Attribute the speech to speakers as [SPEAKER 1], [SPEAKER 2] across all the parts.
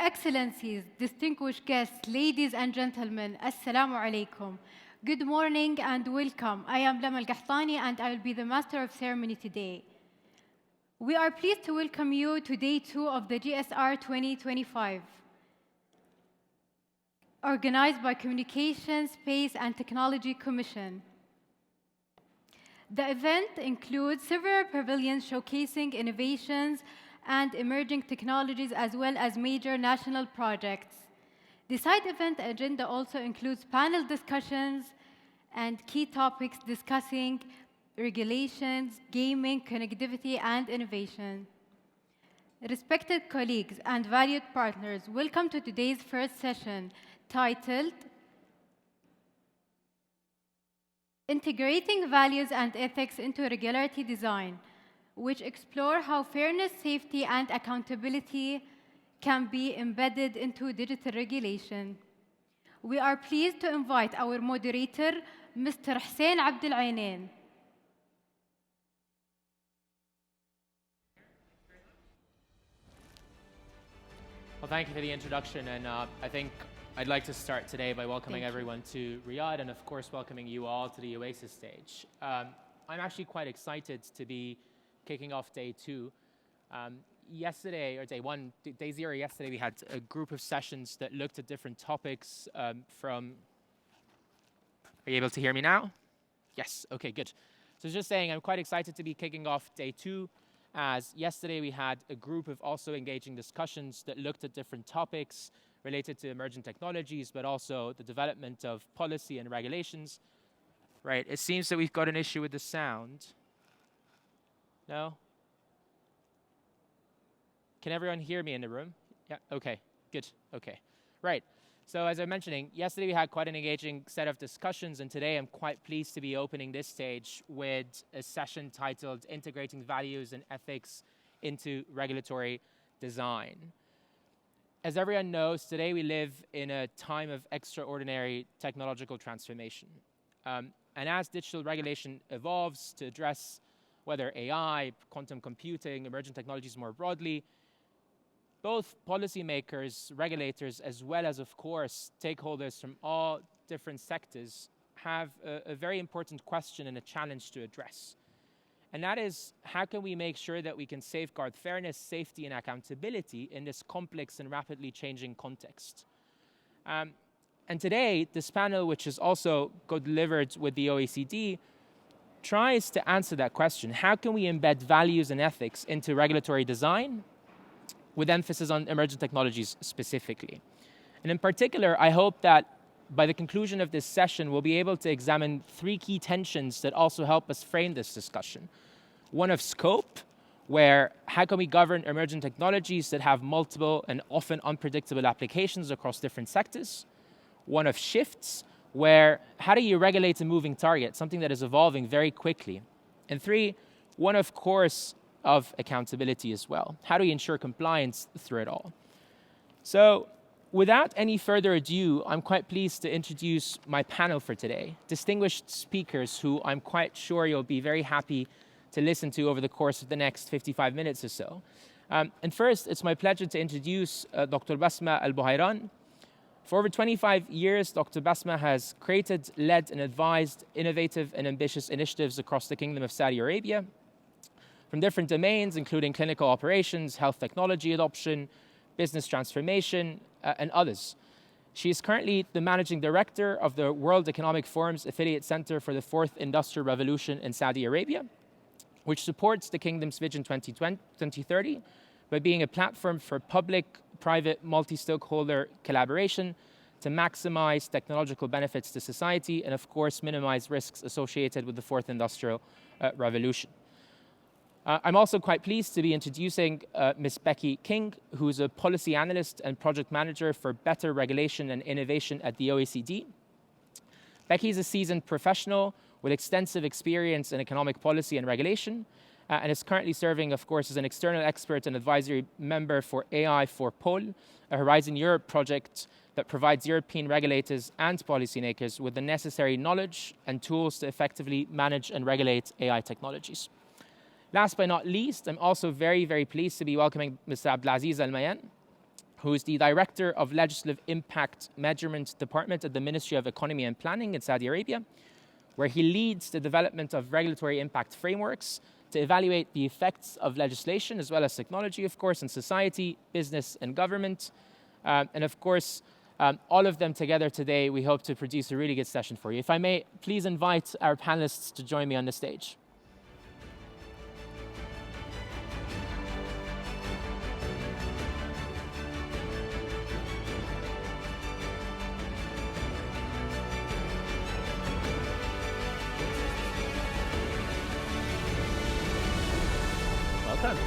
[SPEAKER 1] Excellencies, distinguished guests, ladies and gentlemen, Assalamu alaikum. Good morning and welcome. I am Lama Al-Qahtani and I will be the Master of Ceremony today. We are pleased to welcome you to Day 2 of the GSR 2025, organized by Communication, Space and Technology Commission. The event includes several pavilions showcasing innovations and emerging technologies as well as major national projects. The side event agenda also includes panel discussions and key topics discussing regulations, gaming, connectivity, and innovation. Respected colleagues and valued partners, welcome to today's first session titled Integrating Values and Ethics into Regulatory Design, which explore how fairness, safety, and accountability can be embedded into digital regulation. We are pleased to invite our moderator, Mr. Hussein Abdel Ainain.
[SPEAKER 2] Well, thank you for the introduction, and I think I'd like to start today by welcoming everyone to Riyadh, and of course welcoming you all to the Oasis stage. I'm actually quite excited to be kicking off day 2. Yesterday, or day 1, day 0 yesterday, we had a group of sessions that looked at different topics from... Are you able to hear me now? Yes, okay, good. So just saying, I'm quite excited to be kicking off day 2, as yesterday we had a group of also engaging discussions that looked at different topics related to emerging technologies, but also the development of policy and regulations. Right, it seems that we've got an issue with the sound. No? Can everyone hear me in the room? Yeah, okay, good, okay. Right, so as I was mentioning, yesterday we had quite an engaging set of discussions, and today I'm quite pleased to be opening this stage with a session titled Integrating Values and Ethics into Regulatory Design. As everyone knows, today we live in a time of extraordinary technological transformation. And as digital regulation evolves to address whether AI, quantum computing, emerging technologies more broadly, both policymakers, regulators, as well as, of course, stakeholders from all different sectors have a very important question and a challenge to address. And that is, how can we make sure that we can safeguard fairness, safety, and accountability in this complex and rapidly changing context? And today, this panel, which is also co-delivered with the OECD, tries to answer that question. How can we embed values and ethics into regulatory design, with emphasis on emerging technologies specifically? And in particular, I hope that by the conclusion of this session, we'll be able to examine 3 key tensions that also help us frame this discussion. One of scope, where how can we govern emerging technologies that have multiple and often unpredictable applications across different sectors? One of shifts, where how do you regulate a moving target, something that is evolving very quickly? And 3, one of course of accountability as well. How do we ensure compliance through it all? So without any further ado, I'm quite pleased to introduce my panel for today. Distinguished speakers who I'm quite sure you'll be very happy to listen to over the course of the next 55 minutes or so. And first, it's my pleasure to introduce Dr. Basma Al-Buhayran. For over 25 years, Dr. Basma has created, led, and advised innovative and ambitious initiatives across the Kingdom of Saudi Arabia from different domains, including clinical operations, health technology adoption, business transformation, and others. She is currently the Managing Director of the World Economic Forum's Affiliate Center for the 4th Industrial Revolution in Saudi Arabia, which supports the Kingdom's Vision 2030 by being a platform for public-private multi-stakeholder collaboration to maximize technological benefits to society and, of course, minimize risks associated with the 4th Industrial Revolution. I'm also quite pleased to be introducing Ms. Becky King, who is a policy analyst and project manager for better regulation and innovation at the OECD. Becky is a seasoned professional with extensive experience in economic policy and regulation, and is currently serving, of course, as an external expert and advisory member for AI for Pole, a Horizon Europe project that provides European regulators and policymakers with the necessary knowledge and tools to effectively manage and regulate AI technologies. Last but not least, I'm also very, very pleased to be welcoming Mr. Abdulaziz Al-Mayan, who is the Director of Legislative Impact Measurement Department at the Ministry of Economy and Planning in Saudi Arabia, where he leads the development of regulatory impact frameworks to evaluate the effects of legislation as well as technology, of course, in society, business, and government. And of course, all of them together today, we hope to produce a really good session for you. If I may, please invite our panelists to join me on the stage. Welcome.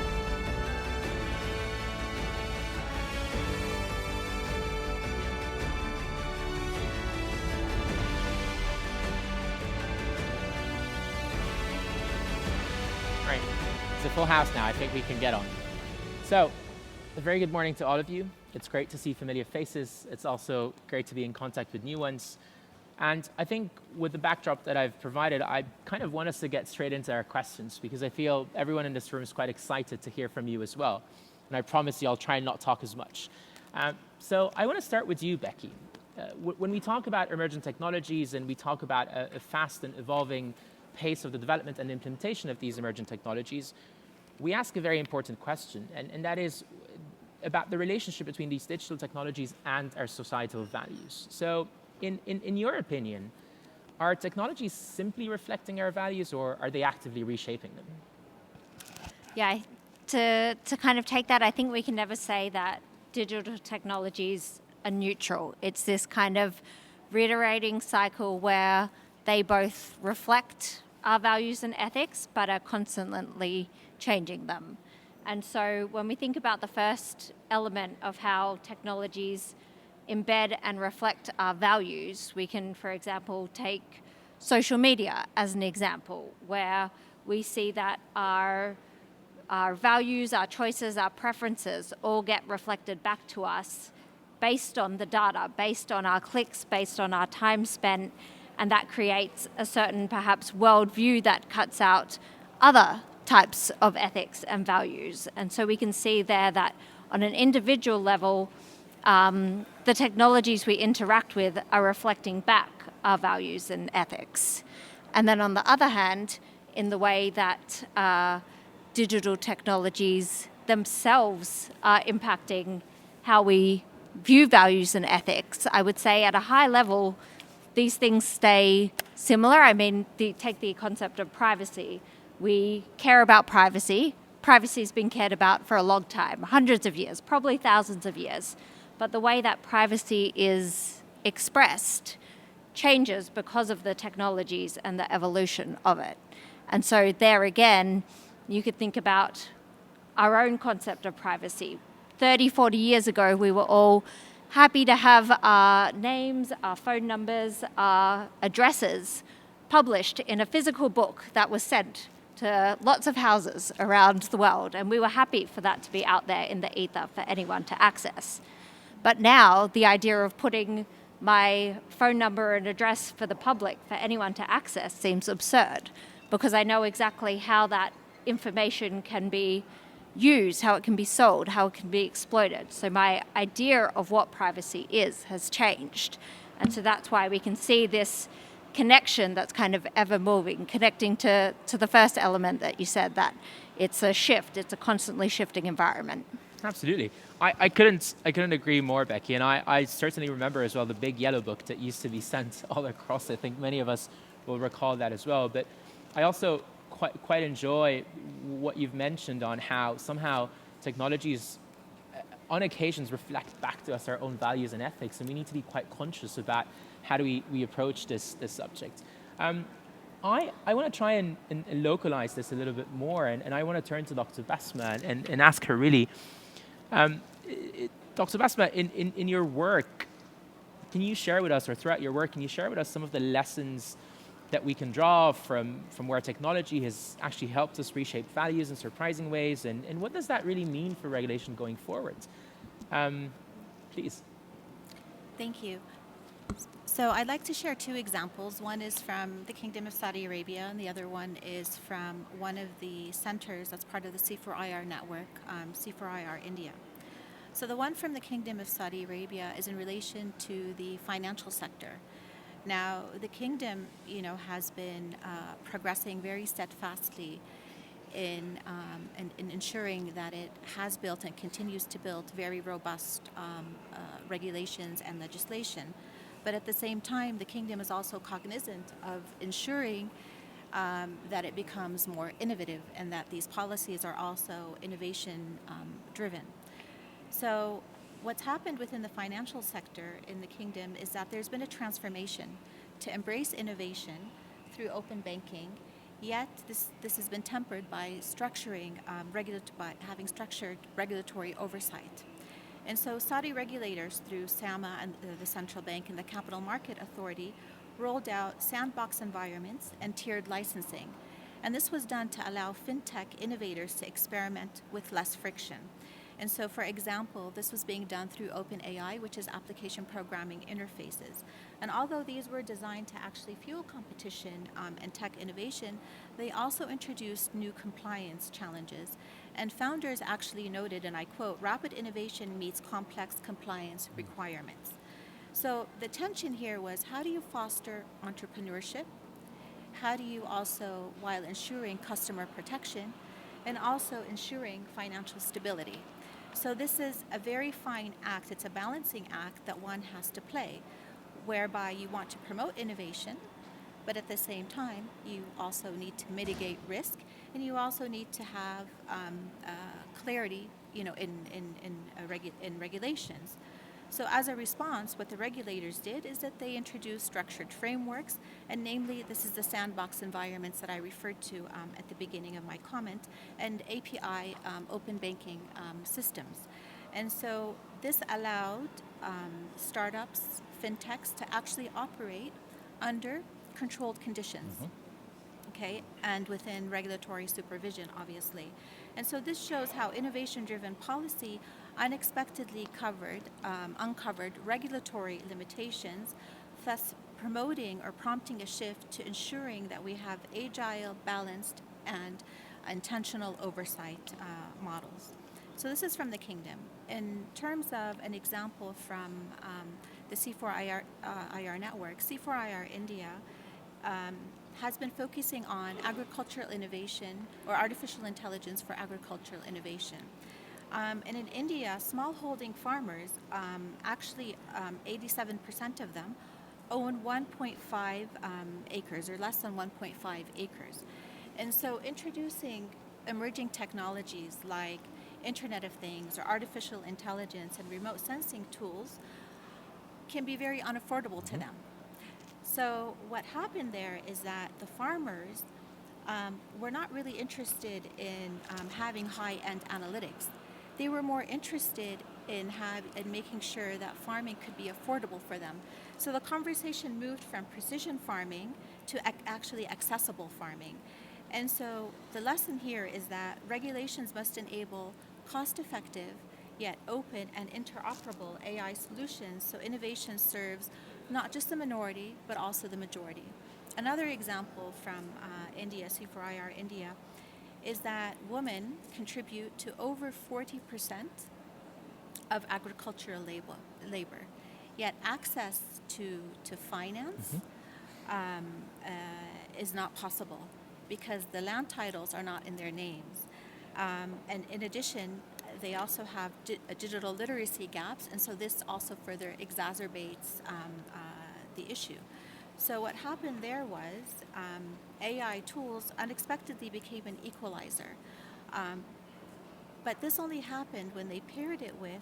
[SPEAKER 2] Right, it's a full house now. I think we can get on. So, a very good morning to all of you. It's great to see familiar faces. It's also great to be in contact with new ones. And I think with the backdrop that I've provided, I kind of want us to get straight into our questions, because I feel everyone in this room is quite excited to hear from you as well. And I promise you I'll try and not talk as much. So I want to start with you, Becky. When we talk about emerging technologies and we talk about a fast and evolving pace of the development and implementation of these emerging technologies, we ask a very important question, and that is about the relationship between these digital technologies and our societal values. So in your opinion, are technologies simply reflecting our values, or are they actively reshaping them?
[SPEAKER 3] Yeah, to kind of take that, I think we can never say that digital technologies are neutral. It's this kind of reiterating cycle where they both reflect our values and ethics, but are constantly changing them. And so when we think about the first element of how technologies embed and reflect our values, we can, for example, take social media as an example, where we see that our values, our choices, our preferences all get reflected back to us based on the data, based on our clicks, based on our time spent, and that creates a certain perhaps worldview that cuts out other types of ethics and values. And so we can see there that on an individual level, the technologies we interact with are reflecting back our values and ethics. And then on the other hand, in the way that digital technologies themselves are impacting how we view values and ethics, I would say at a high level, these things stay similar. I mean, take the concept of privacy. We care about privacy. Privacy has been cared about for a long time, hundreds of years, probably thousands of years. But the way that privacy is expressed changes because of the technologies and the evolution of it. And so there again, you could think about our own concept of privacy. 30, 40 years ago, we were all happy to have our names, our phone numbers, our addresses published in a physical book that was sent to lots of houses around the world. And we were happy for that to be out there in the ether for anyone to access. But now the idea of putting my phone number and address for the public for anyone to access seems absurd, because I know exactly how that information can be used, how it can be sold, how it can be exploited. So my idea of what privacy is has changed. And so that's why we can see this connection that's kind of ever moving, connecting to the first element that you said, that it's a shift, it's a constantly shifting environment.
[SPEAKER 2] Absolutely. I couldn't agree more, Becky. And I certainly remember as well the big yellow book that used to be sent all across. I think many of us will recall that as well. But I also quite enjoy what you've mentioned on how somehow technologies on occasions reflect back to us our own values and ethics, and we need to be quite conscious about how do we approach this subject. I want to try and localize this a little bit more, and I want to turn to Dr. Basma and ask her really, Dr. Basma, in your work, can you share with us, or throughout your work, can you share with us some of the lessons that we can draw from where technology has actually helped us reshape values in surprising ways, and what does that really mean for regulation going forward? Please.
[SPEAKER 4] Thank you. So I'd like to share two examples. One is from the Kingdom of Saudi Arabia, and the other one is from one of the centers that's part of the C4IR network, C4IR India. So the one from the Kingdom of Saudi Arabia is in relation to the financial sector. Now, the kingdom, has been progressing very steadfastly in ensuring that it has built and continues to build very robust regulations and legislation. But at the same time, the kingdom is also cognizant of ensuring that it becomes more innovative and that these policies are also innovation driven. So what's happened within the financial sector in the kingdom is that there's been a transformation to embrace innovation through open banking, yet this has been tempered by by having structured regulatory oversight. And so Saudi regulators through SAMA and the Central Bank and the Capital Market Authority rolled out sandbox environments and tiered licensing. And this was done to allow fintech innovators to experiment with less friction. And so, for example, this was being done through OpenAI, which is application programming interfaces. And although these were designed to actually fuel competition and tech innovation, they also introduced new compliance challenges. And founders actually noted, and I quote, "Rapid innovation meets complex compliance requirements." So the tension here was, how do you foster entrepreneurship? How do you also, while ensuring customer protection and also ensuring financial stability? So this is a very fine act. It's a balancing act that one has to play, whereby you want to promote innovation, but at the same time, you also need to mitigate risk, and you also need to have clarity, in regulations. So as a response, what the regulators did is that they introduced structured frameworks, and namely, this is the sandbox environments that I referred to at the beginning of my comment, and API open banking systems. And so this allowed startups, fintechs, to actually operate under controlled conditions. Okay, and within regulatory supervision, obviously. And so this shows how innovation-driven policy unexpectedly uncovered regulatory limitations, thus promoting or prompting a shift to ensuring that we have agile, balanced, and intentional oversight models. So this is from the kingdom. In terms of an example from the C4IR network, C4IR India has been focusing on agricultural innovation or artificial intelligence for agricultural innovation. And in India, smallholding farmers, actually 87% of them own 1.5 acres or less than 1.5 acres. And so introducing emerging technologies like Internet of Things or artificial intelligence and remote sensing tools can be very unaffordable to them. So what happened there is that the farmers were not really interested in having high-end analytics. They were more interested in making sure that farming could be affordable for them. So the conversation moved from precision farming to actually accessible farming. And so the lesson here is that regulations must enable cost-effective, yet open and interoperable AI solutions so innovation serves not just the minority, but also the majority. Another example from India, C4IR India, is that women contribute to over 40% of agricultural labor. Yet access to finance is not possible because the land titles are not in their names. And in addition, they also have digital literacy gaps, and so this also further exacerbates the issue. So what happened there was AI tools unexpectedly became an equalizer. But this only happened when they paired it with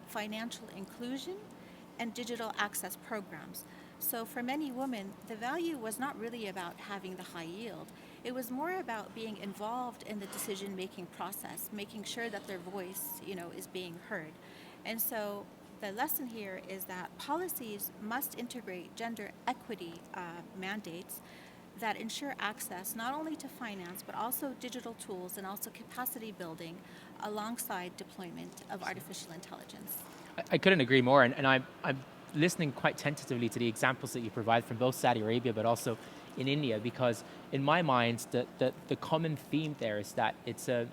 [SPEAKER 4] financial inclusion and digital access programs. So for many women, the value was not really about having the high yield. It was more about being involved in the decision-making process, making sure that their voice, is being heard. And so the lesson here is that policies must integrate gender equity mandates that ensure access not only to finance, but also digital tools and also capacity building alongside deployment of artificial intelligence.
[SPEAKER 2] I couldn't agree more, and I'm listening quite tentatively to the examples that you provide from both Saudi Arabia, but also in India, because in my mind, the common theme there is that it's a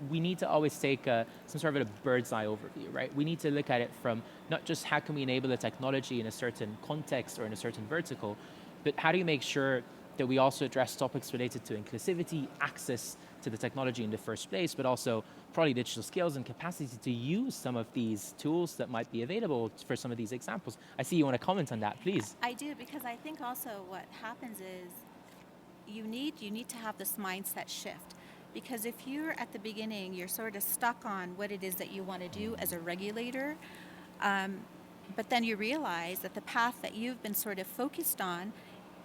[SPEAKER 2] we need to always take some sort of a bird's eye overview, right? We need to look at it from not just how can we enable the technology in a certain context or in a certain vertical, but how do you make sure that we also address topics related to inclusivity, access to the technology in the first place, but also probably digital skills and capacity to use some of these tools that might be available for some of these examples. I see you want to comment on that, please.
[SPEAKER 4] I do, because I think also what happens is you need to have this mindset shift. Because if you're at the beginning, you're sort of stuck on what it is that you want to do as a regulator, but then you realize that the path that you've been sort of focused on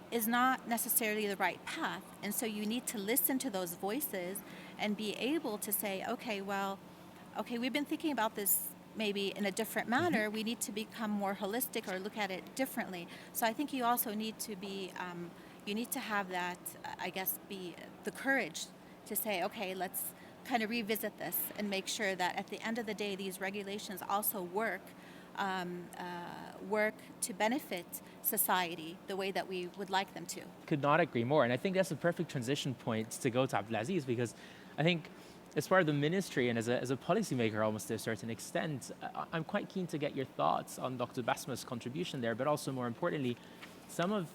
[SPEAKER 4] is not necessarily the right path. And so you need to listen to those voices and be able to say, okay, we've been thinking about this maybe in a different manner. We need to become more holistic or look at it differently. So I think you also need to be, you need to have that, be the courage to say, okay, let's kind of revisit this and make sure that at the end of the day, these regulations also work to benefit society the way that we would like them to.
[SPEAKER 2] Could not agree more. And I think that's a perfect transition point to go to Abdulaziz, because I think as part of the ministry and as a policymaker almost to a certain extent, I'm quite keen to get your thoughts on Dr. Basma's contribution there, but also more importantly, some of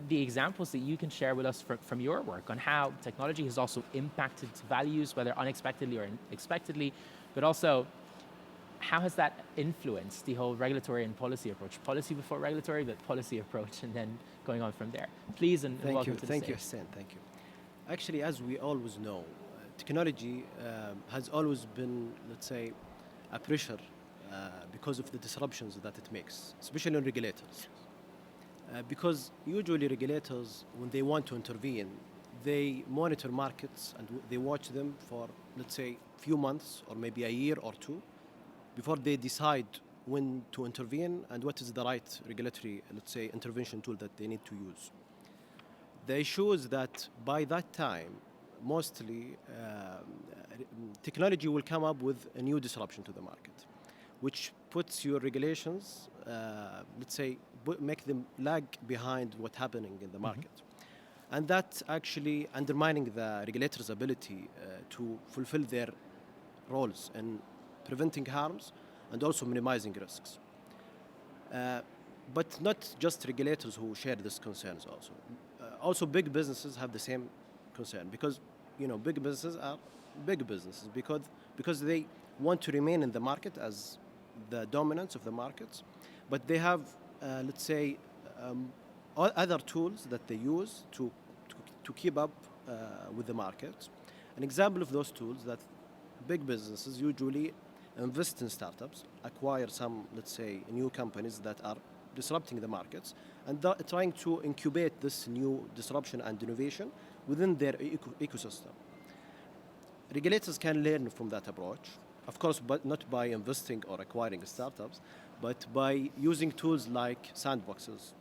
[SPEAKER 2] the examples that you can share with us from your work on how technology has also impacted values, whether unexpectedly or expectedly, but also how has that influenced the whole regulatory and policy approach? Policy before regulatory, but policy approach, and then going on from there. Please, and welcome to the stage.
[SPEAKER 5] Thank you, Hassan. Thank you. Actually, as we always know, technology has always been, let's say, a pressure because of the disruptions that it makes, especially on regulators. Because usually regulators, when they want to intervene, they monitor markets and they watch them for, let's say, few months or maybe a year or two before they decide when to intervene and what is the right regulatory, let's say, intervention tool that they need to use. The issue is that by that time, mostly technology will come up with a new disruption to the market, which puts your regulations, let's say, make them lag behind what's happening in the market. And that actually undermining the regulator's ability to fulfill their roles in preventing harms and also minimizing risks. But not just regulators who share these concerns also. Also big businesses have the same concern because, big businesses are big businesses because they want to remain in the market as the dominance of the markets, but they have, let's say, other tools that they use to keep up with the market. An example of those tools that big businesses usually invest in startups, acquire some, let's say, new companies that are disrupting the markets, and trying to incubate this new disruption and innovation within their ecosystem. Regulators can learn from that approach, of course, but not by investing or acquiring startups, but by using tools like sandboxes,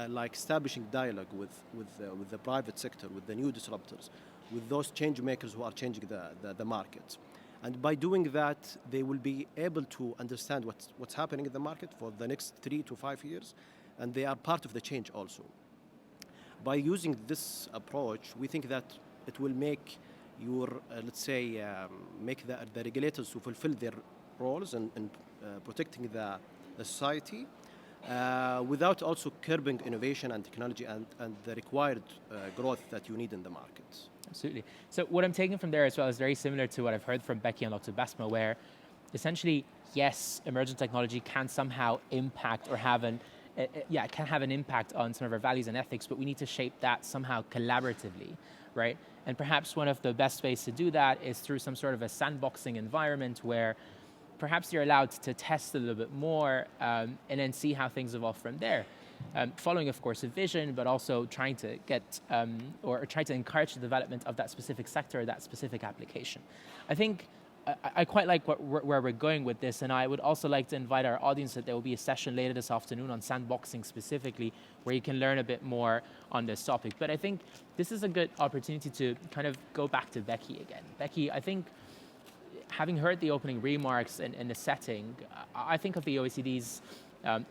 [SPEAKER 5] like establishing dialogue with the private sector, with the new disruptors, with those change makers who are changing the markets. And by doing that, they will be able to understand what's happening in the market for the next 3 to 5 years, and they are part of the change also. By using this approach, we think that it will make let's say, make the regulators to fulfill their roles in protecting the society without also curbing innovation and technology and the required growth that you need in the market.
[SPEAKER 2] Absolutely. So what I'm taking from there as well is very similar to what I've heard from Becky and Dr. Basma, where essentially, yes, emergent technology can somehow impact or have an impact on some of our values and ethics, but we need to shape that somehow collaboratively, right? And perhaps one of the best ways to do that is through some sort of a sandboxing environment where perhaps you're allowed to test a little bit more and then see how things evolve from there. Following, of course, a vision, but also trying to get or try to encourage the development of that specific sector or that specific application. I think I quite like where we're going with this, and I would also like to invite our audience that there will be a session later this afternoon on sandboxing specifically, where you can learn a bit more on this topic. But I think this is a good opportunity to kind of go back to Becky again. Becky, I think having heard the opening remarks in the setting, I think of the OECD's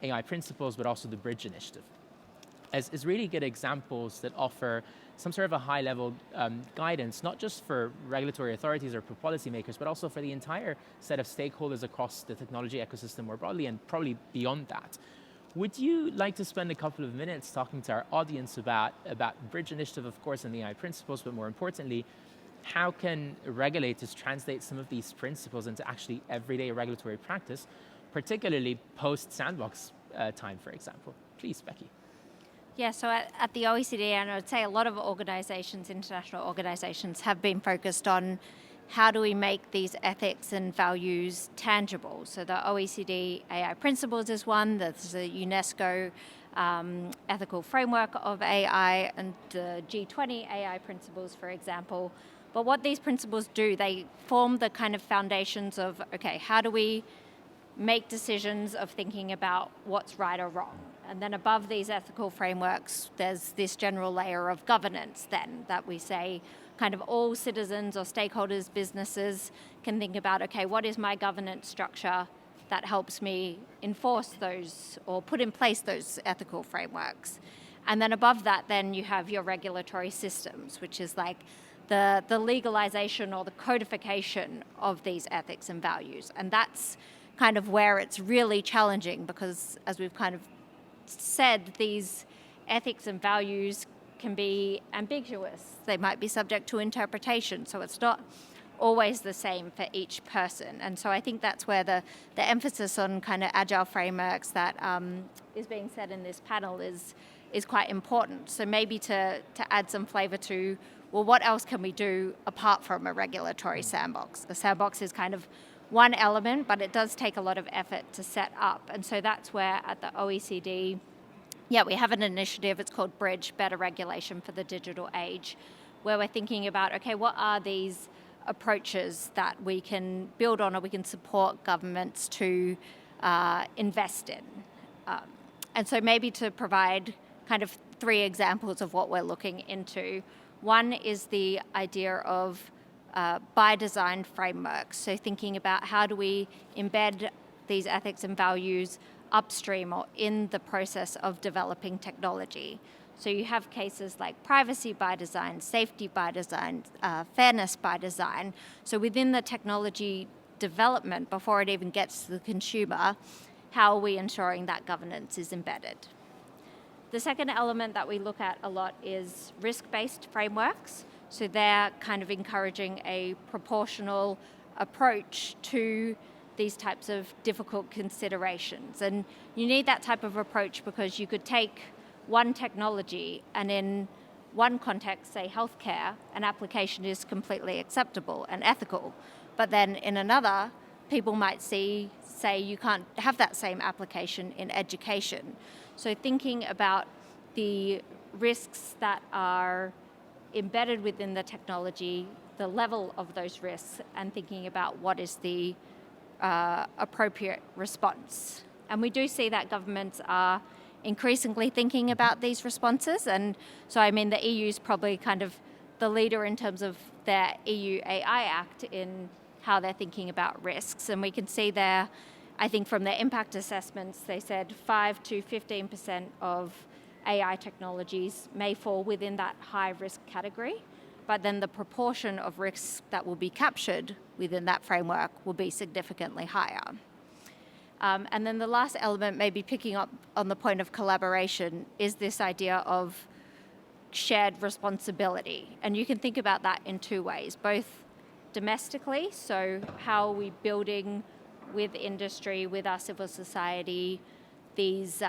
[SPEAKER 2] AI principles, but also the Bridge Initiative. as really good examples that offer some sort of a high-level guidance, not just for regulatory authorities or for policymakers, but also for the entire set of stakeholders across the technology ecosystem more broadly and probably beyond that. Would you like to spend a couple of minutes talking to our audience about Bridge Initiative, of course, and the AI principles, but more importantly, how can regulators translate some of these principles into actually everyday regulatory practice, particularly post-sandbox time, for example? Please, Becky.
[SPEAKER 3] Yeah, so at the OECD, and I would say a lot of organizations, international organizations, have been focused on how do we make these ethics and values tangible. So the OECD AI Principles is one, there's the UNESCO ethical framework of AI, and the G20 AI Principles, for example. But what these principles do, they form the kind of foundations of, okay, how do we make decisions of thinking about what's right or wrong? And then above these ethical frameworks, there's this general layer of governance then that we say kind of all citizens or stakeholders, businesses can think about, okay, what is my governance structure that helps me enforce those or put in place those ethical frameworks? And then above that, then you have your regulatory systems, which is like the legalization or the codification of these ethics and values. And that's kind of where it's really challenging because, as we've kind of said, these ethics and values can be ambiguous. They might be subject to interpretation, so it's not always the same for each person. And so I think that's where the emphasis on kind of agile frameworks that is being said in this panel is quite important. So maybe to add some flavor to, well, what else can we do apart from a regulatory sandbox? The sandbox is kind of one element, but it does take a lot of effort to set up. And so that's where at the OECD, we have an initiative, it's called Bridge, Better Regulation for the Digital Age, where we're thinking about, okay, what are these approaches that we can build on or we can support governments to invest in? And so maybe to provide kind of 3 examples of what we're looking into. One is the idea of by design frameworks. So thinking about how do we embed these ethics and values upstream or in the process of developing technology. So you have cases like privacy by design, safety by design, fairness by design. So within the technology development, before it even gets to the consumer, how are we ensuring that governance is embedded? The second element that we look at a lot is risk-based frameworks. So they're kind of encouraging a proportional approach to these types of difficult considerations. And you need that type of approach because you could take one technology and in one context, say healthcare, an application is completely acceptable and ethical. But then in another, people might say you can't have that same application in education. So thinking about the risks that are embedded within the technology, the level of those risks, and thinking about what is the appropriate response. And we do see that governments are increasingly thinking about these responses. And so, I mean, the EU is probably kind of the leader in terms of their EU AI Act in how they're thinking about risks. And we can see there, I think from their impact assessments, they said 5 to 15% of AI technologies may fall within that high risk category, but then the proportion of risks that will be captured within that framework will be significantly higher. And then the last element, maybe picking up on the point of collaboration, is this idea of shared responsibility. And you can think about that in 2 ways, both domestically, so how are we building with industry, with our civil society, these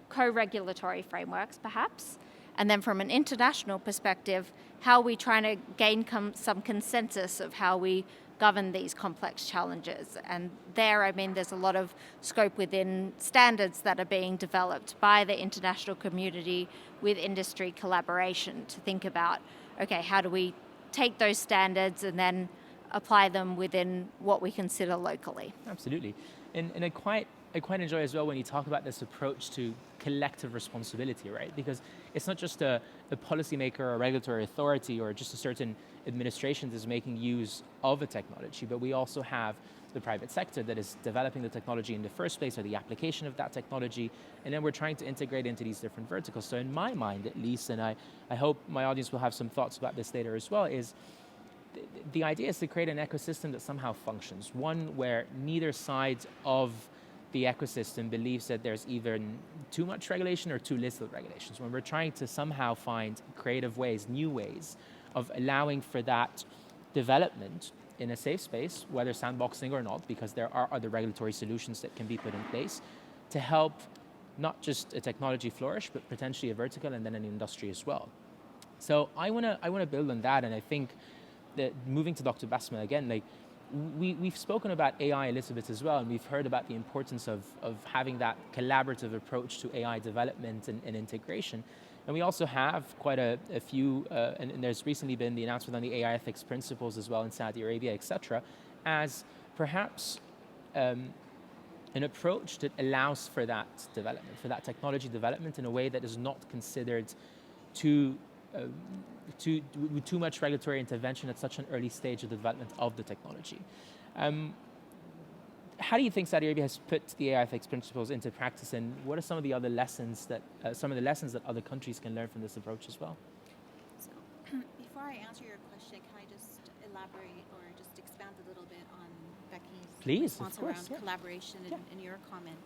[SPEAKER 3] co-regulatory frameworks perhaps, and then from an international perspective, how are we trying to gain some consensus of how we govern these complex challenges? And there, I mean, there's a lot of scope within standards that are being developed by the international community with industry collaboration to think about, okay, how do we take those standards and then apply them within what we consider locally?
[SPEAKER 2] Absolutely. And I quite enjoy as well when you talk about this approach to collective responsibility, right? Because it's not just a policymaker or a regulatory authority or just a certain administration that's making use of a technology, but we also have the private sector that is developing the technology in the first place, or the application of that technology, and then we're trying to integrate into these different verticals. So in my mind, at least, and I hope my audience will have some thoughts about this later as well, is the idea is to create an ecosystem that somehow functions, one where neither side of the ecosystem believes that there's either too much regulation or too little regulations. When we're trying to somehow find creative ways, new ways of allowing for that development in a safe space, whether sandboxing or not, because there are other regulatory solutions that can be put in place to help not just a technology flourish, but potentially a vertical and then an industry as well. So I want to build on that, and I think that moving to Dr. Basma again, like we've spoken about AI a little bit as well, and we've heard about the importance of having that collaborative approach to AI development and integration. And we also have quite a few, and there's recently been the announcement on the AI ethics principles as well in Saudi Arabia, etc., as perhaps an approach that allows for that development, for that technology development in a way that is not considered too much regulatory intervention at such an early stage of the development of the technology. How do you think Saudi Arabia has put the AI ethics principles into practice, and what are some of the other lessons that, some of the lessons that other countries can learn from this approach as well?
[SPEAKER 4] So, before I answer your question, can I just elaborate or just expand a little bit on Becky's response around collaboration in your comment?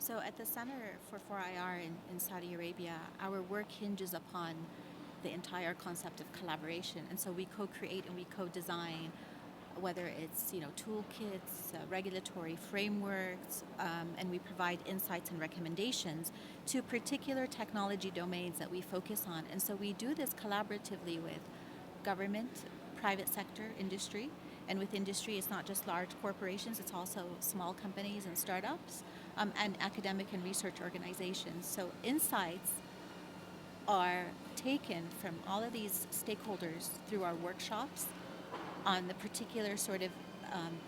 [SPEAKER 4] So at the Center for 4IR in Saudi Arabia, our work hinges upon the entire concept of collaboration, and so we co-create and we co-design, whether it's toolkits, regulatory frameworks, and we provide insights and recommendations to particular technology domains that we focus on. And so we do this collaboratively with government, private sector, industry, and with industry it's not just large corporations, it's also small companies and startups, and academic and research organizations. So insights are taken from all of these stakeholders through our workshops on the particular sort of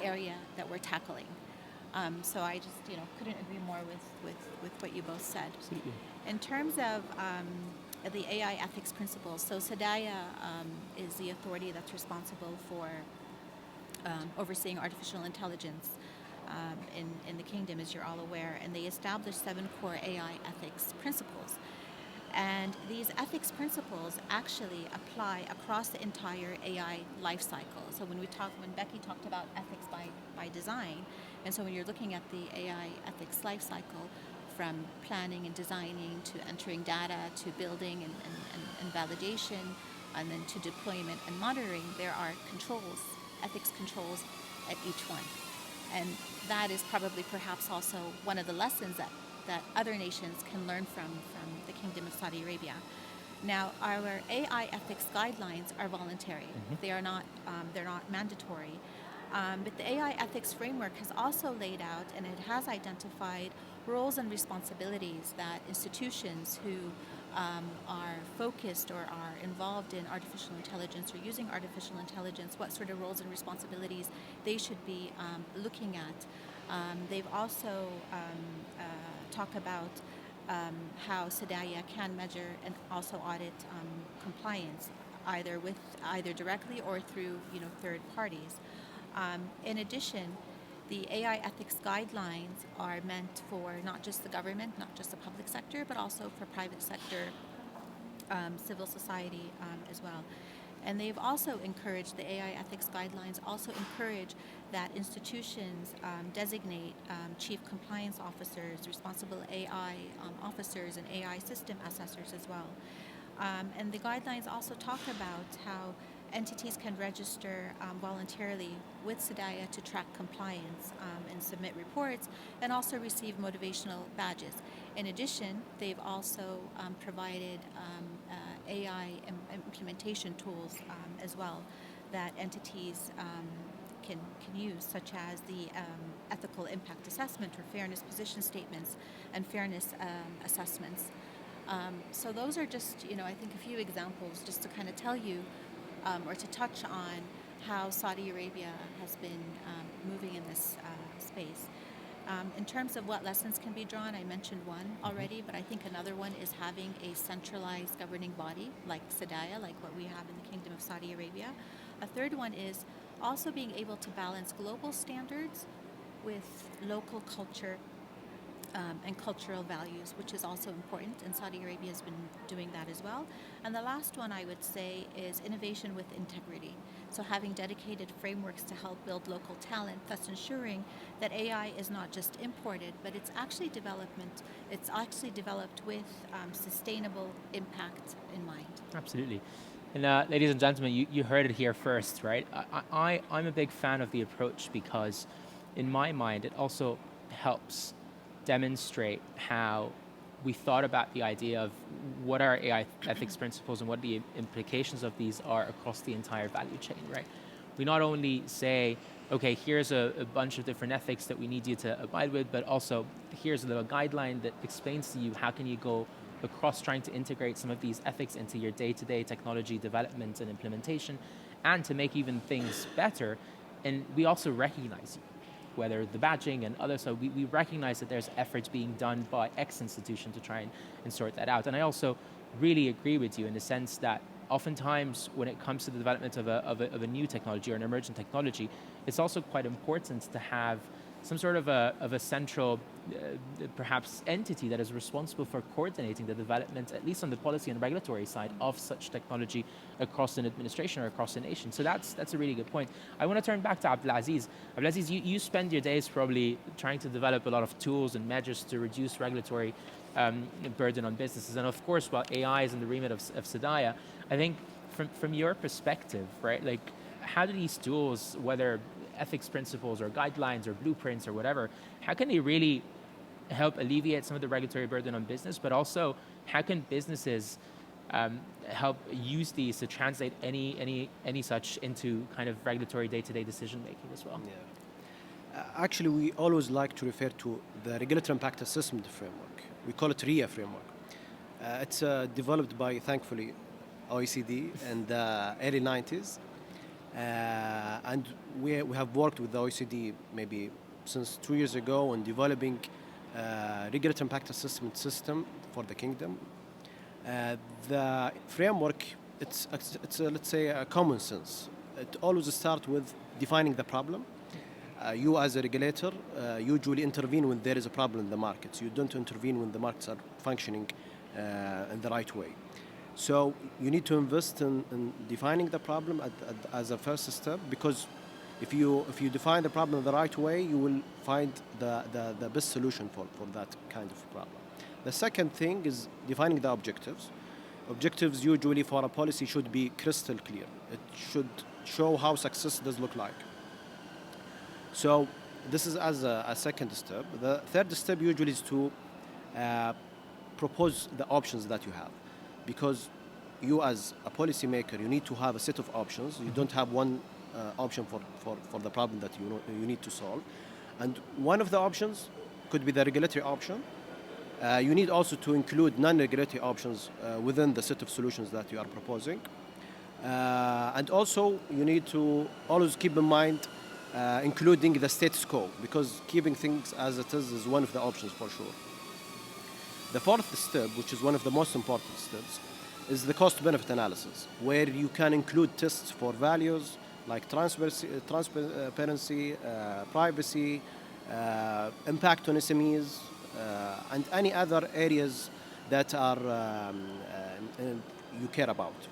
[SPEAKER 4] area that we're tackling. So I just couldn't agree more with what you both said.
[SPEAKER 2] Absolutely.
[SPEAKER 4] In terms of the AI ethics principles, so SDAIA is the authority that's responsible for overseeing artificial intelligence in the kingdom, as you're all aware, and they established 7 core AI ethics principles. And these ethics principles actually apply across the entire AI life cycle. So when Becky talked about ethics by design, and so when you're looking at the AI ethics life cycle, from planning and designing to entering data to building and validation, and then to deployment and monitoring, there are controls, ethics controls at each one. And that is probably perhaps also one of the lessons that other nations can learn from the Kingdom of Saudi Arabia. Now, our AI ethics guidelines are voluntary.
[SPEAKER 2] Mm-hmm.
[SPEAKER 4] They're not mandatory. But the AI ethics framework has also laid out, and it has identified roles and responsibilities that institutions who are focused or are involved in artificial intelligence or using artificial intelligence, what sort of roles and responsibilities they should be looking at. They've also talk about how SDAIA can measure and also audit compliance, either directly or through third parties. In addition, the AI ethics guidelines are meant for not just the government, not just the public sector, but also for private sector, civil society as well. And they've also encouraged, the AI ethics guidelines also encourage that institutions designate chief compliance officers, responsible AI officers, and AI system assessors as well. And the guidelines also talk about how entities can register voluntarily with SDAIA to track compliance and submit reports, and also receive motivational badges. In addition, they've also provided AI implementation tools as well that entities can use, such as the ethical impact assessment or fairness position statements and fairness assessments. So those are just, I think a few examples just to kind of tell you or to touch on how Saudi Arabia has been moving in this space. In terms of what lessons can be drawn, I mentioned one already, but I think another one is having a centralized governing body like SDAIA, like what we have in the Kingdom of Saudi Arabia. A third one is Also being able to balance global standards with local culture and cultural values, which is also important, and Saudi Arabia has been doing that as well. And the last one I would say is innovation with integrity. So having dedicated frameworks to help build local talent, thus ensuring that AI is not just imported, but it's actually developed with sustainable impact in mind.
[SPEAKER 2] Absolutely. And ladies and gentlemen, you heard it here first, right? I'm a big fan of the approach because in my mind, it also helps demonstrate how we thought about the idea of what are AI ethics principles and what the implications of these are across the entire value chain, right? We not only say, okay, here's a bunch of different ethics that we need you to abide with, but also here's a little guideline that explains to you how can you go across trying to integrate some of these ethics into your day-to-day technology development and implementation, and to make even things better. And we also recognize you. Whether the badging and others, so we recognize that there's efforts being done by X institution to try and sort that out. And I also really agree with you in the sense that oftentimes when it comes to the development of a new technology or an emergent technology, it's also quite important to have some sort of a central, perhaps, entity that is responsible for coordinating the development, at least on the policy and regulatory side, of such technology across an administration or across a nation. So that's a really good point. I want to turn back to Abdulaziz. Abdulaziz, you spend your days probably trying to develop a lot of tools and measures to reduce regulatory burden on businesses. And of course, while AI is in the remit of Sadaya, I think from your perspective, right, like how do these tools, whether ethics principles or guidelines or blueprints or whatever, how can they really help alleviate some of the regulatory burden on business, but also how can businesses help use these to translate any such into kind of regulatory day-to-day decision making as well?
[SPEAKER 5] Yeah. Actually, we always like to refer to the regulatory impact assessment framework. We call it RIA framework. It's developed by, thankfully, OECD in the early 90s. And we have worked with the OECD maybe since 2 years ago on developing regulatory impact assessment system for the kingdom. The framework, it's let's say a common sense. It always starts with defining the problem. You as a regulator usually intervene when there is a problem in the markets. You don't intervene when the markets are functioning in the right way. So you need to invest in defining the problem as a first step, because if you define the problem in the right way, you will find the best solution for that kind of problem. The second thing is defining the objectives. Objectives usually for a policy should be crystal clear. It should show how success does look like. So this is as a second step. The third step usually is to propose the options that you have. Because you as a policymaker, you need to have a set of options. You don't have one option for the problem that you need to solve. And one of the options could be the regulatory option. You need also to include non-regulatory options within the set of solutions that you are proposing. And also you need to always keep in mind including the status quo, because keeping things as it is one of the options for sure. The fourth step, which is one of the most important steps, is the cost-benefit analysis, where you can include tests for values like transparency, privacy, impact on SMEs, and any other areas that are you care about.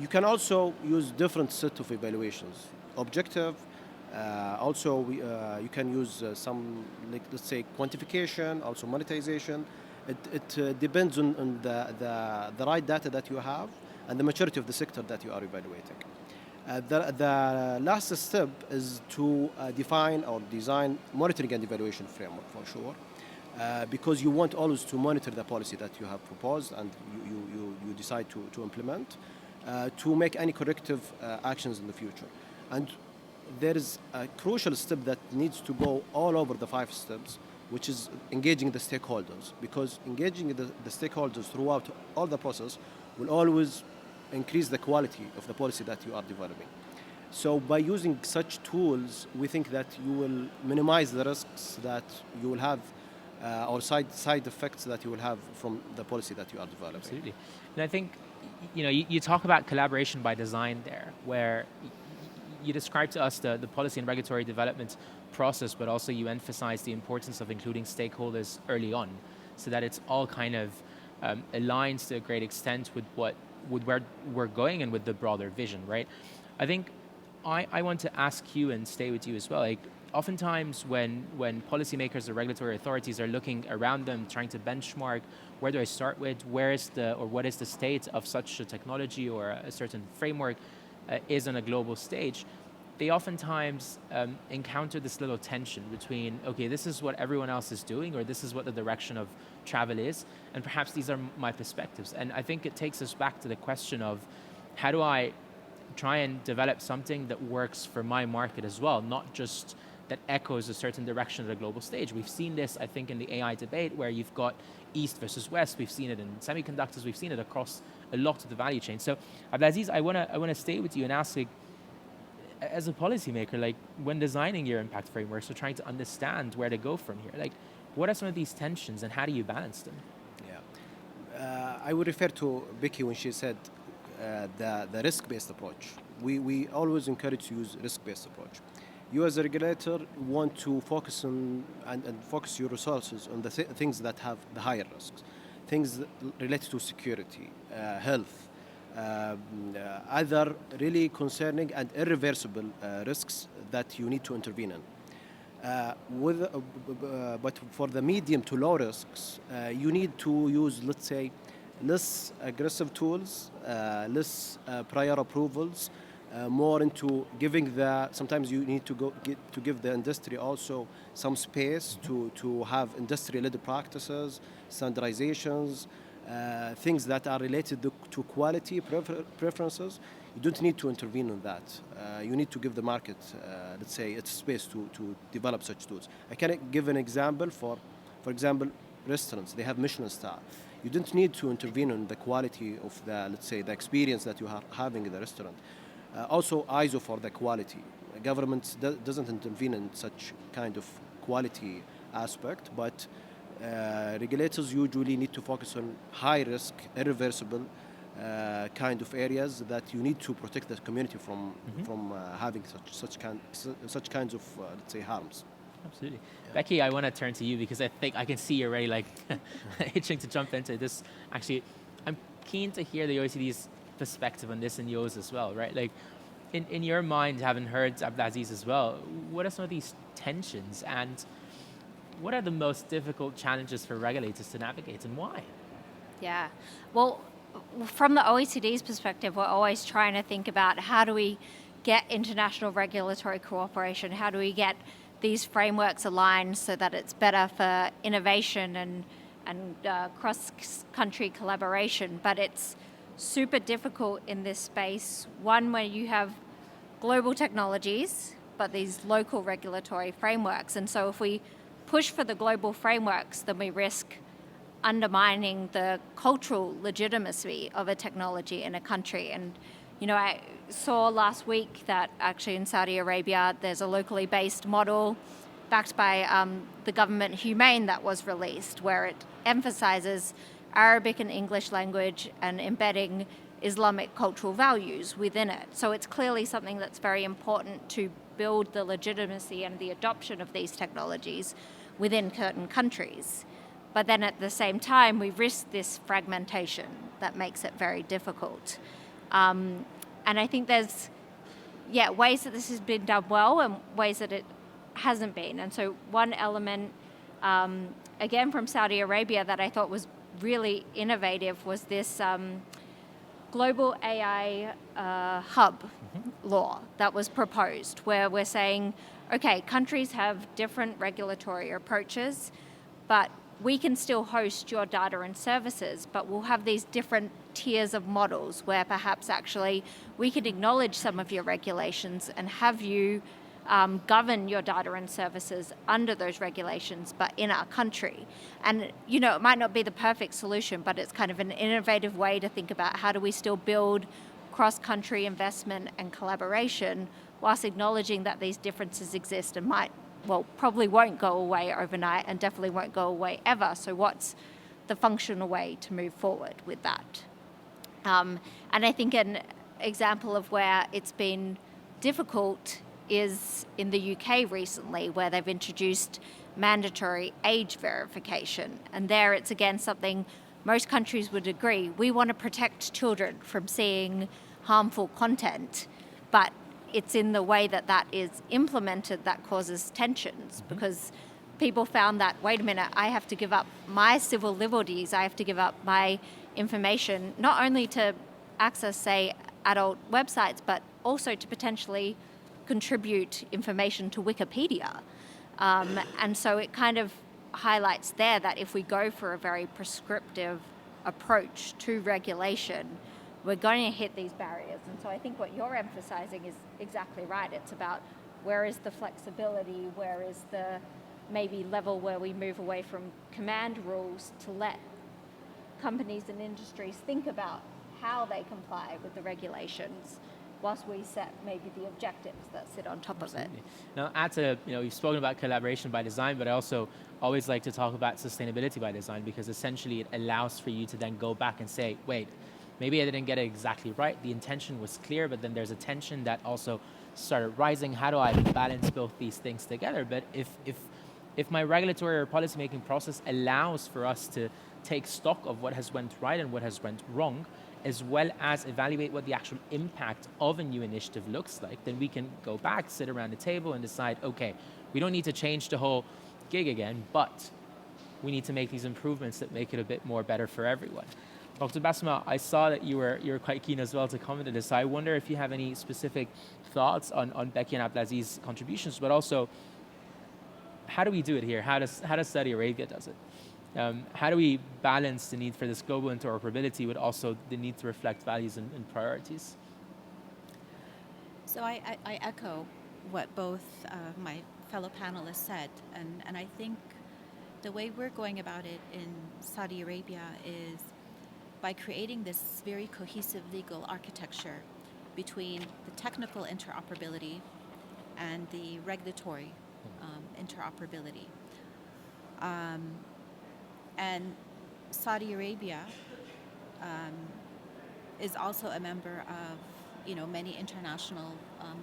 [SPEAKER 5] You can also use different set of evaluations. Objective, also you can use some, like, let's say, quantification, also monetization. It depends on the right data that you have and the maturity of the sector that you are evaluating. The last step is to define or design monitoring and evaluation framework for sure, because you want always to monitor the policy that you have proposed and you decide to implement, to make any corrective actions in the future. And there is a crucial step that needs to go all over the 5 steps, which is engaging the stakeholders, because engaging the stakeholders throughout all the process will always increase the quality of the policy that you are developing. So by using such tools, we think that you will minimize the risks that you will have or side effects that you will have from the policy that you are developing.
[SPEAKER 2] Absolutely. And I think, you talk about collaboration by design there, where you described to us the policy and regulatory development process, but also you emphasized the importance of including stakeholders early on, so that it's all kind of aligns to a great extent with where we're going and with the broader vision, right? I think I want to ask you and stay with you as well. Like, oftentimes when policymakers or regulatory authorities are looking around them, trying to benchmark, where do I start with, what is the state of such a technology or a certain framework is on a global stage, they oftentimes encounter this little tension between, okay, this is what everyone else is doing, or this is what the direction of travel is, and perhaps these are my perspectives. And I think it takes us back to the question of, how do I try and develop something that works for my market as well, not just that echoes a certain direction at a global stage. We've seen this, I think, in the AI debate, where you've got East versus West. We've seen it in semiconductors. We've seen it across a lot of the value chain. So, Abdulaziz, I want to stay with you and ask, like, as a policymaker, like, when designing your impact frameworks or trying to understand where to go from here, like, what are some of these tensions and how do you balance them?
[SPEAKER 5] Yeah, I would refer to Becky when she said the risk-based approach. We always encourage to use risk-based approach. You as a regulator want to focus on and focus your resources on the things that have the higher risks, things related to security, health, other really concerning and irreversible risks that you need to intervene in. But for the medium to low risks, you need to use, let's say, less aggressive tools, less prior approvals, more into giving sometimes you need to give the industry also some space to have industry-led practices, standardizations, things that are related to quality preferences. You don't need to intervene on that. You need to give the market, let's say, its space to develop such tools. I can give an example. For example, restaurants, they have Michelin star. You don't need to intervene on the quality of let's say, the experience that you are having in the restaurant. Also, ISO for the quality. The government doesn't intervene in such kind of quality aspect, but regulators usually need to focus on high risk, irreversible kind of areas that you need to protect the community from having such kinds of let's say, harms.
[SPEAKER 2] Absolutely. Yeah. Becky, I want to turn to you because I think I can see you're already like itching to jump into this. Actually, I'm keen to hear the OECD's perspective on this and yours as well, right? Like, in your mind, having heard Abdulaziz as well, what are some of these tensions and what are the most difficult challenges for regulators to navigate and why?
[SPEAKER 3] Yeah, well, from the OECD's perspective, we're always trying to think about how do we get international regulatory cooperation? How do we get these frameworks aligned so that it's better for innovation and cross-country collaboration? But it's super difficult in this space. One, where you have global technologies, but these local regulatory frameworks. And so if we push for the global frameworks, then we risk undermining the cultural legitimacy of a technology in a country. And, you know, I saw last week that actually in Saudi Arabia, there's a locally based model backed by the government Humane that was released, where it emphasizes Arabic and English language and embedding Islamic cultural values within it. So it's clearly something that's very important to build the legitimacy and the adoption of these technologies within certain countries. But then at the same time, we risk this fragmentation that makes it very difficult. And I think there's, ways that this has been done well and ways that it hasn't been. And so one element, again, from Saudi Arabia that I thought was really innovative was this global AI hub law that was proposed, where we're saying, okay, countries have different regulatory approaches, but we can still host your data and services, but we'll have these different tiers of models where perhaps actually we can acknowledge some of your regulations and have you govern your data and services under those regulations, but in our country. And, you know, it might not be the perfect solution, but it's kind of an innovative way to think about how do we still build cross-country investment and collaboration whilst acknowledging that these differences exist and probably won't go away overnight and definitely won't go away ever. So what's the functional way to move forward with that? And I think an example of where it's been difficult is in the UK recently, where they've introduced mandatory age verification. And there it's again something most countries would agree. We want to protect children from seeing harmful content, but it's in the way that that is implemented that causes tensions, because people found that, wait a minute, I have to give up my civil liberties, I have to give up my information, not only to access, say, adult websites, but also to potentially contribute information to Wikipedia. And so it kind of highlights there that if we go for a very prescriptive approach to regulation, we're going to hit these barriers. And so I think what you're emphasizing is exactly right. It's about where is the flexibility, where is the maybe level where we move away from command rules to let companies and industries think about how they comply with the regulations, whilst we set maybe the objectives that sit on top of it.
[SPEAKER 2] Now, add to, you've spoken about collaboration by design, but I also always like to talk about sustainability by design, because essentially it allows for you to then go back and say, wait, maybe I didn't get it exactly right. The intention was clear, but then there's a tension that also started rising. How do I balance both these things together? But if my regulatory or policymaking process allows for us to take stock of what has went right and what has went wrong, as well as evaluate what the actual impact of a new initiative looks like, then we can go back, sit around the table and decide, okay, we don't need to change the whole gig again, but we need to make these improvements that make it a bit more better for everyone. Dr. Basma, I saw that you were quite keen as well to comment on this. So I wonder if you have any specific thoughts on Becky and Abdelaziz's contributions, but also, how do we do it here? How does Saudi Arabia does it? How do we balance the need for this global interoperability with also the need to reflect values and priorities?
[SPEAKER 4] So I echo what both my fellow panelists said, and I think the way we're going about it in Saudi Arabia is by creating this very cohesive legal architecture between the technical interoperability and the regulatory interoperability. And Saudi Arabia is also a member of, many international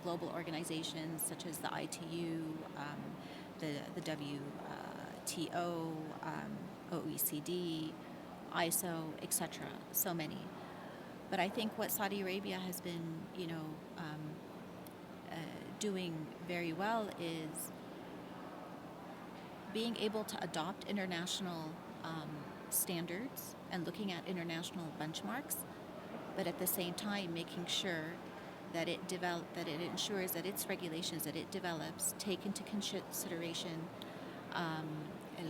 [SPEAKER 4] global organizations such as the ITU, the WTO, OECD, ISO, etc. So many. But I think what Saudi Arabia has been, doing very well is being able to adopt international standards and looking at international benchmarks, but at the same time making sure that it ensures that its regulations that it develops take into consideration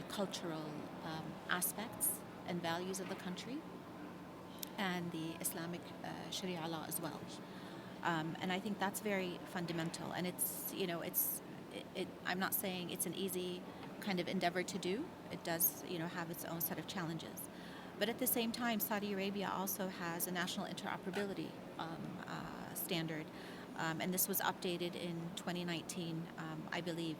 [SPEAKER 4] cultural aspects and values of the country and the Islamic Sharia law as well. And I think that's very fundamental. And I'm not saying it's an easy kind of endeavor to do. It does, have its own set of challenges. But at the same time, Saudi Arabia also has a national interoperability standard. And this was updated in 2019, I believe.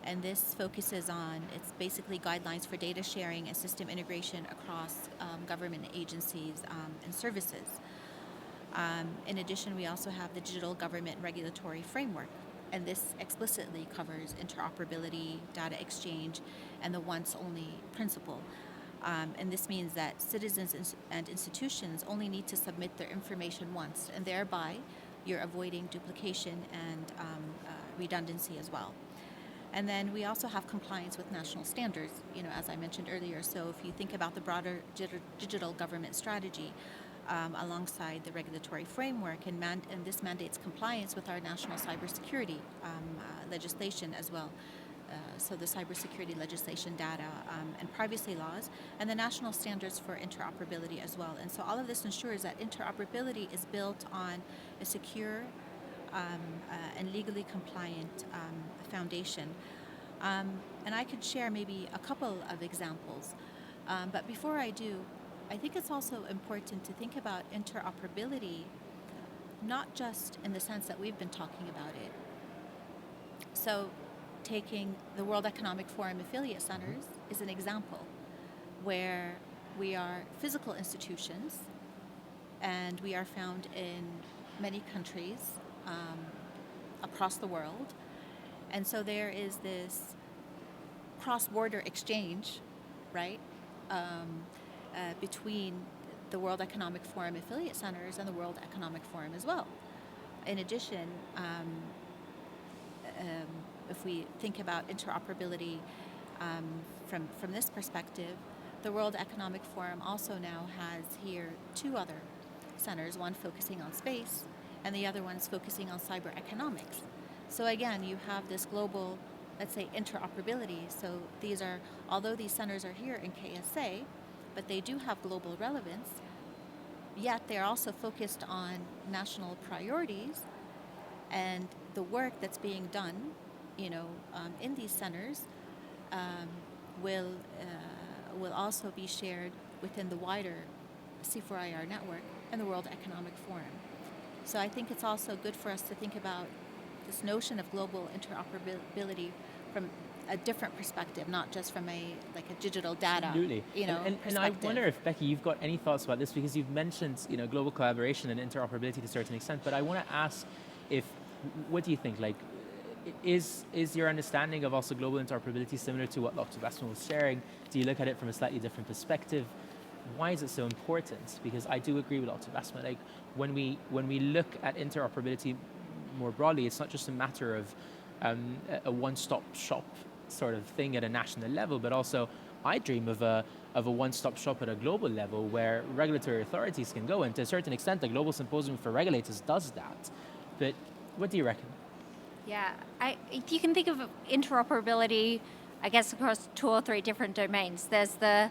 [SPEAKER 4] And this focuses on, it's basically guidelines for data sharing and system integration across government agencies and services. In addition, we also have the Digital Government Regulatory Framework, and this explicitly covers interoperability, data exchange, and the once-only principle. And this means that citizens and institutions only need to submit their information once, and thereby you're avoiding duplication and redundancy as well. And then we also have compliance with national standards, as I mentioned earlier. So if you think about the broader digital government strategy, alongside the regulatory framework, and this mandates compliance with our national cybersecurity legislation as well. So the cybersecurity legislation, data, and privacy laws, and the national standards for interoperability as well. And so all of this ensures that interoperability is built on a secure and legally compliant foundation. And I could share maybe a couple of examples. But before I do, I think it's also important to think about interoperability, not just in the sense that we've been talking about it. So taking the World Economic Forum affiliate centers is an example where we are physical institutions and we are found in many countries across the world. And so there is this cross-border exchange, right, between the World Economic Forum affiliate centers and the World Economic Forum as well. In addition, if we think about interoperability from this perspective, the World Economic Forum also now has here two other centers, one focusing on space and the other one's focusing on cyber economics. So again, you have this global, let's say, interoperability. So these are, although these centers are here in KSA, but they do have global relevance, yet they're also focused on national priorities, and the work that's being done, in these centers will also be shared within the wider C4IR network and the World Economic Forum. So I think it's also good for us to think about this notion of global interoperability from a different perspective, not just from a digital data.
[SPEAKER 2] Absolutely. And I wonder if, Becky, you've got any thoughts about this, because you've mentioned global collaboration and interoperability to a certain extent, but I want to ask what do you think? Is your understanding of also global interoperability similar to what Dr. Basma was sharing? Do you look at it from a slightly different perspective? Why is it so important? Because I do agree with Dr. Basma. When we look at interoperability more broadly, it's not just a matter of a one-stop shop sort of thing at a national level, but also I dream of a one-stop shop at a global level where regulatory authorities can go, and to a certain extent the Global Symposium for Regulators does that. But what do you reckon?
[SPEAKER 3] Yeah, you can think of interoperability, I guess, across 2 or 3 different domains. There's the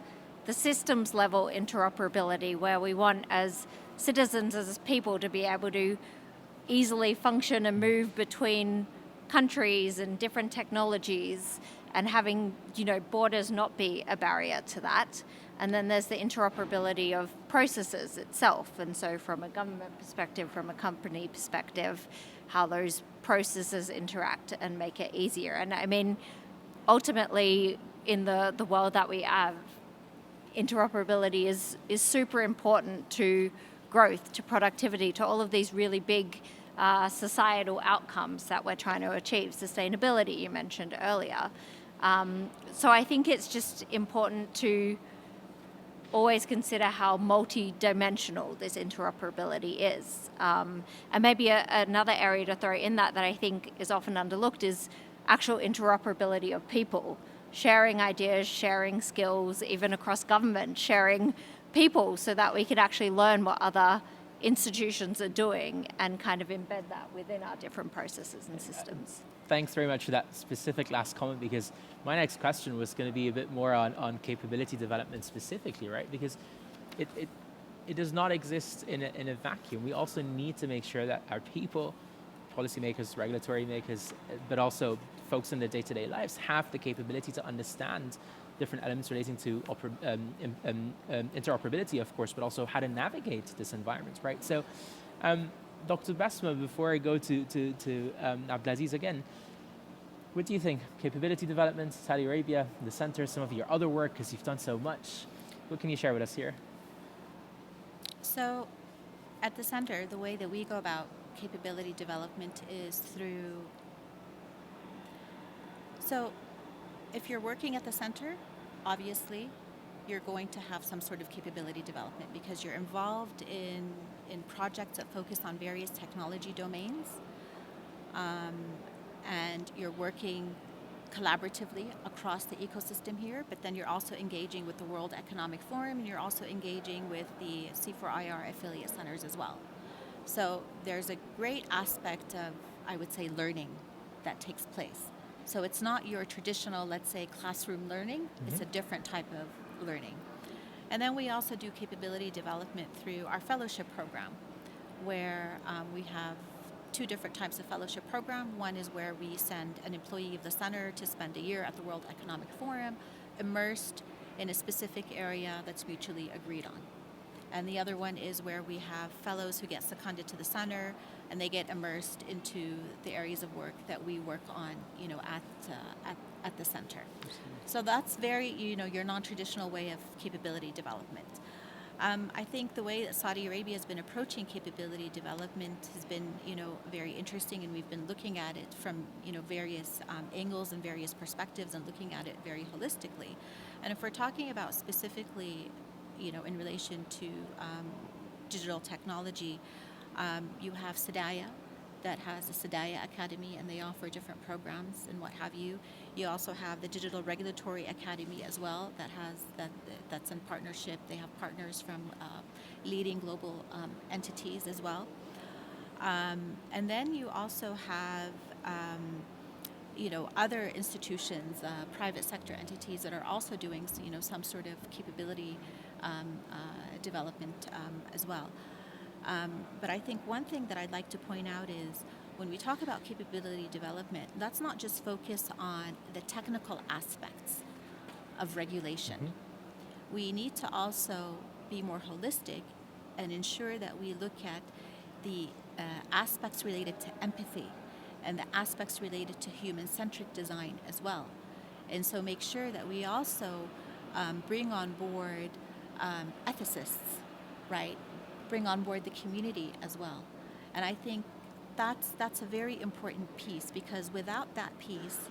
[SPEAKER 3] systems level interoperability, where we want as citizens, as people, to be able to easily function and move between countries and different technologies, and having borders not be a barrier to that. And then there's the interoperability of processes itself, and so from a government perspective, from a company perspective, how those processes interact and make it easier. And I mean, ultimately, in the world that we have, interoperability is super important to growth, to productivity, to all of these really big societal outcomes that we're trying to achieve. Sustainability, you mentioned earlier. So I think it's just important to always consider how multi-dimensional this interoperability is. And maybe another area to throw in that I think is often underlooked is actual interoperability of people, sharing ideas, sharing skills, even across government, sharing people, so that we can actually learn what other institutions are doing and kind of embed that within our different processes and systems.
[SPEAKER 2] Thanks very much for that specific last comment, because my next question was going to be a bit more on capability development specifically, right? Because it does not exist in a vacuum. We also need to make sure that our people, policymakers, regulatory makers, but also folks in their day-to-day lives have the capability to understand different elements relating to interoperability, of course, but also how to navigate this environment, right? So, Dr. Basma, before I go to Abdelaziz again, what do you think? Capability development, Saudi Arabia, the center, some of your other work, because you've done so much. What can you share with us here?
[SPEAKER 4] So, at the center, the way that we go about capability development is through... So, if you're working at the center, obviously, you're going to have some sort of capability development because you're involved in projects that focus on various technology domains, and you're working collaboratively across the ecosystem here, but then you're also engaging with the World Economic Forum, and you're also engaging with the C4IR affiliate centers as well. So there's a great aspect of, I would say, learning that takes place. So it's not your traditional, let's say, classroom learning. Mm-hmm. It's a different type of learning. And then we also do capability development through our fellowship program, where we have 2 different types of fellowship program. One is where we send an employee of the center to spend a year at the World Economic Forum, immersed in a specific area that's mutually agreed on. And the other one is where we have fellows who get seconded to the center, and they get immersed into the areas of work that we work on, at the center. So that's very, your non-traditional way of capability development. I think the way that Saudi Arabia has been approaching capability development has been, very interesting, and we've been looking at it from, various angles and various perspectives, and looking at it very holistically. And if we're talking about specifically, in relation to digital technology, you have Sadaya, that has a Sadaya Academy, and they offer different programs and what have you. You also have the Digital Regulatory Academy as well, that's in partnership. They have partners from leading global entities as well. And then you also have other institutions, private sector entities that are also doing some sort of capability development as well. But I think one thing that I'd like to point out is when we talk about capability development, that's not just focus on the technical aspects of regulation. Mm-hmm. We need to also be more holistic and ensure that we look at the aspects related to empathy and the aspects related to human-centric design as well. And so make sure that we also bring on board ethicists, right? Bring on board the community as well. And I think that's a very important piece, because without that piece,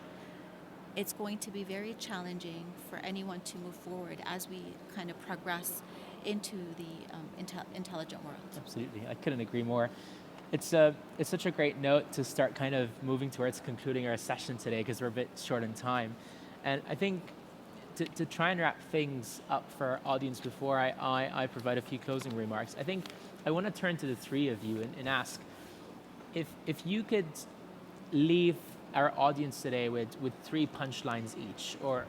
[SPEAKER 4] it's going to be very challenging for anyone to move forward as we kind of progress into the intelligent world. Absolutely,
[SPEAKER 2] I couldn't agree more. It's such a great note to start kind of moving towards concluding our session today, because we're a bit short on time. And I think to try and wrap things up for our audience before I provide a few closing remarks, I think I want to turn to the three of you and ask if you could leave our audience today with three punchlines each, or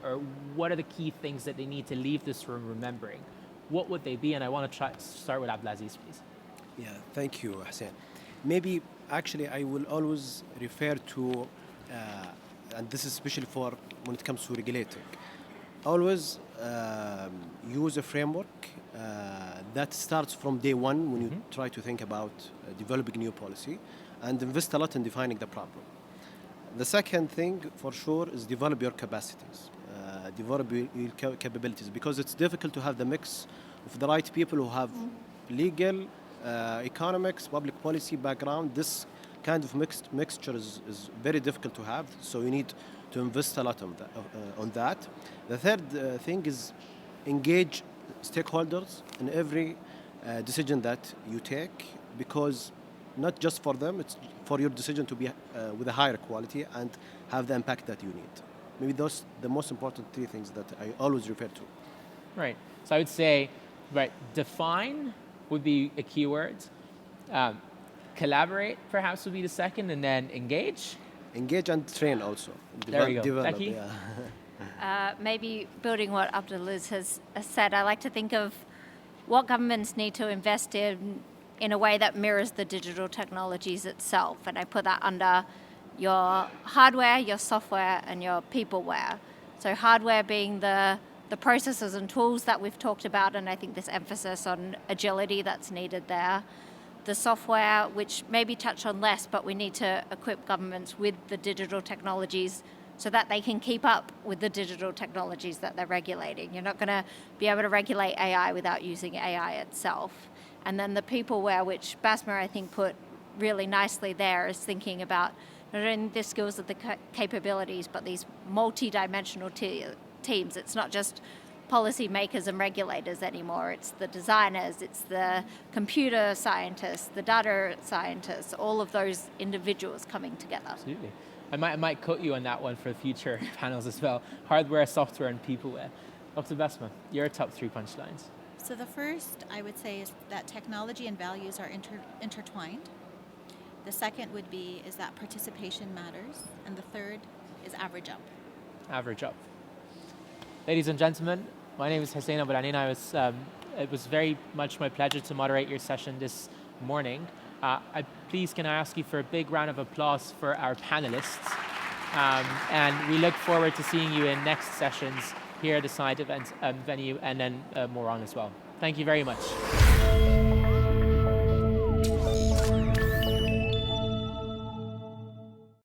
[SPEAKER 2] what are the key things that they need to leave this room remembering, what would they be? And I want to start with Abdulaziz, please.
[SPEAKER 5] Yeah, thank you, Hussein. Maybe actually I will always refer to, and this is especially for when it comes to regulating, always use a framework that starts from day one when you try to think about developing new policy, and invest a lot in defining the problem. The second thing for sure is develop your capacities, develop your capabilities, because it's difficult to have the mix of the right people who have legal, economics, public policy background. This kind of mixture is very difficult to have, so you need to invest a lot on that. The third thing is engage stakeholders in every decision that you take, because not just for them, it's for your decision to be with a higher quality and have the impact that you need. Maybe those the most important three things that I always refer to.
[SPEAKER 2] Right. So I would say, right, define would be a keyword. Collaborate perhaps would be the second, and then engage.
[SPEAKER 5] Engage and train also.
[SPEAKER 2] There you go.
[SPEAKER 5] Develop,
[SPEAKER 2] Becky?
[SPEAKER 5] Yeah.
[SPEAKER 3] Maybe building what Abdulaziz has said, I like to think of what governments need to invest in a way that mirrors the digital technologies itself. And I put that under your hardware, your software, and your peopleware. So hardware being the processes and tools that we've talked about, and I think this emphasis on agility that's needed there. The software, which maybe touch on less, but we need to equip governments with the digital technologies so that they can keep up with the digital technologies that they're regulating. You're not going to be able to regulate AI without using AI itself. And then the peopleware, which Basma, I think, put really nicely there, is thinking about not only the skills of the capabilities, but these multi-dimensional teams. It's not just policy makers and regulators anymore. It's the designers, it's the computer scientists, the data scientists, all of those individuals coming together.
[SPEAKER 2] Absolutely. I might quote you on that one for future panels as well. Hardware, software, and peopleware. Dr. Basma, your top three punchlines.
[SPEAKER 4] So the first, I would say, is that technology and values are intertwined. The second would be is that participation matters. And the third is average up. Average up.
[SPEAKER 2] Ladies and gentlemen, my name is Hussein Aboulanina. It was very much my pleasure to moderate your session this morning. Please, can I ask you for a big round of applause for our panelists? And we look forward to seeing you in next sessions here at the site event venue, and then more on as well. Thank you very much.